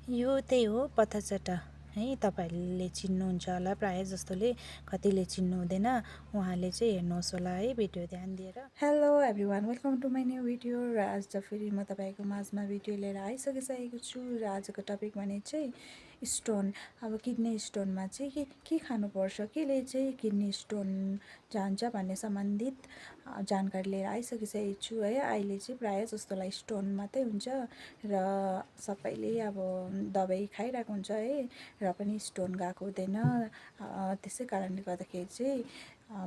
यो त्यही हो पत्थरचट्टा है। तपाईँहरूले चिन्नुहुन्छ होला, प्रायः जस्तोले, कतिले चिन्नु हुँदैन। उहाँले चाहिँ हेर्नुहोस् होला है भिडियो ध्यान दिएर। Hello everyone, welcome to my new video. र आज त फेरि म तपाईँको माझमा भिडियो लिएर आइसकिसकेको छु। र आजको टपिक भने चाहिँ स्टोन। अब किडनी स्टोनमा चाहिँ के खानुपर्छ, केले चाहिँ किडनी स्टोन जान्छ भन्ने सम्बन्धित जानकारी लिएर आइसकिसकेको छु है। अहिले चाहिँ प्रायः जस्तोलाई स्टोन मात्रै हुन्छ र सबैले अब दबाई खाइरहेको हुन्छ है, र पनि स्टोन गएको हुँदैन। त्यसै कारणले गर्दाखेरि चाहिँ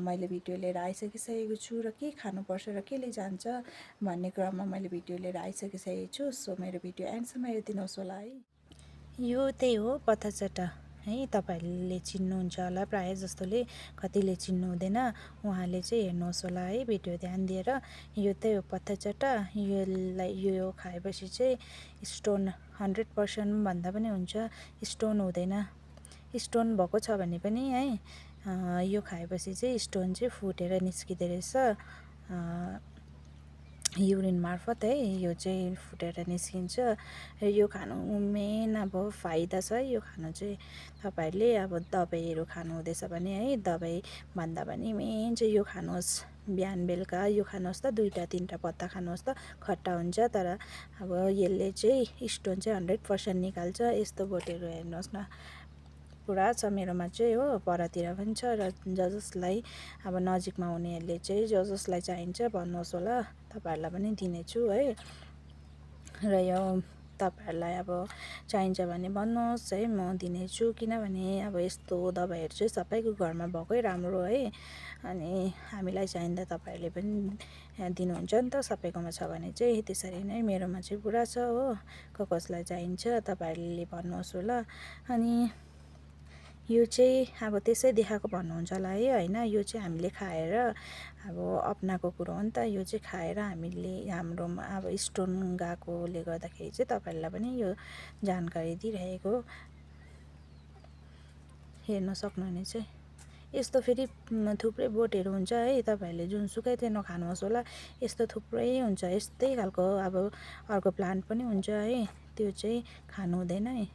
मैले भिडियो लिएर आइसकिसकेको छु र के खानुपर्छ र केले जान्छ भन्ने क्रममा मैले भिडियो लिएर आइसकिसकेको छु। सो मेरो भिडियो एन्डसम्म हेरिदिनुहोस् होला है। यो त्यही हो पत्थरचट्टा है। तपाईँहरूले चिन्नुहुन्छ होला, प्रायः जस्तोले, कतिले चिन्नु हुँदैन। उहाँले चाहिँ हेर्नुहोस् होला है भिडियो ध्यान दिएर। यो त्यही हो पत्थरचट्टा। यो खाएपछि चाहिँ स्टोन 100% भन्दा पनि हुन्छ, स्टोन हुँदैन। स्टोन भएको छ भने पनि है, यो खाएपछि चाहिँ स्टोन चाहिँ फुटेर निस्किँदो रहेछ, युरिन मार्फत है। यो चाहिँ फुटेर निस्किन्छ र यो खानु मेन अब फाइदा छ है। यो खानु चाहिँ तपाईँहरूले अब दबाईहरू खानु हुँदैछ भने है, दबाई भन्दा पनि मेन चाहिँ यो खानुहोस्। बिहान बेलुका यो खानुहोस् त, 2-3टा पत्ता खानुहोस् त, खट्टा हुन्छ। तर अब यसले चाहिँ स्टोन चाहिँ 100% निकाल्छ। यस्तो बोटहरू हेर्नुहोस् न, पुरा छ मेरोमा चाहिँ हो, परतिर पनि छ। र जसलाई अब नजिकमा हुनेहरूले चाहिँ जसलाई चाहिन्छ भन्नुहोस् होला, तपाईँहरूलाई पनि दिनेछु है। र यो तपाईँहरूलाई अब चाहिन्छ भने भन्नुहोस् है, म दिनेछु। किनभने अब यस्तो दबाईहरू चाहिँ सबैको घरमा भएकै राम्रो है। अनि हामीलाई चाहिँदा तपाईँहरूले पनि दिनुहुन्छ नि त, सबैकोमा छ भने चाहिँ। त्यसरी नै मेरोमा चाहिँ पुरा छ हो, कसलाई चाहिन्छ तपाईँहरूले भन्नुहोस् होला। अनि यो चाहिँ अब त्यसै देखाएको भन्नुहुन्छ होला है, होइन। यो चाहिँ हामीले खाएर अब अपनाएको कुरो हो नि त। यो चाहिँ खाएर हामीले हाम्रोमा अब स्टोन गएकोले गर्दाखेरि चाहिँ तपाईँहरूलाई पनि यो जानकारी दिइरहेको। हेर्न सक्नुहुनेछ। यस्तो फेरि थुप्रै बोटहरू हुन्छ है। तपाईँहरूले जुनसुकै चाहिँ नखानुहोस् होला, यस्तो थुप्रै हुन्छ। यस्तै खालको अब अर्को प्लान्ट पनि हुन्छ है, त्यो चाहिँ खानु हुँदैन है।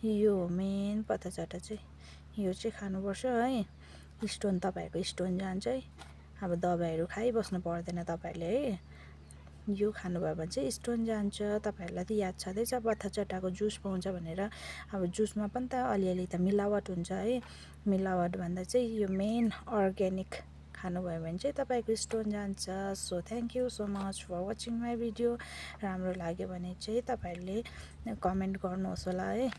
यो हो मेन पत्थरचट्टा चाहिँ, यो चाहिँ खानुपर्छ है। स्टोन तपाईँहरूको स्टोन जान्छ है। अब दबाईहरू खाइबस्नु पर्दैन तपाईँहरूले है। यो खानुभयो भने चाहिँ स्टोन जान्छ। तपाईँहरूलाई त याद छँदैछ पत्थरचट्टाको जुस पाउँछ भनेर। अब जुसमा पनि त अलिअलि त मिलावट हुन्छ है। मिलावट भन्दा चाहिँ यो मेन अर्ग्यानिक खानुभयो भने चाहिँ तपाईँको स्टोन जान्छ। So thank you so much for watching my video. राम्रो लाग्यो भने चाहिँ तपाईँहरूले कमेन्ट गर्नुहोस् होला है।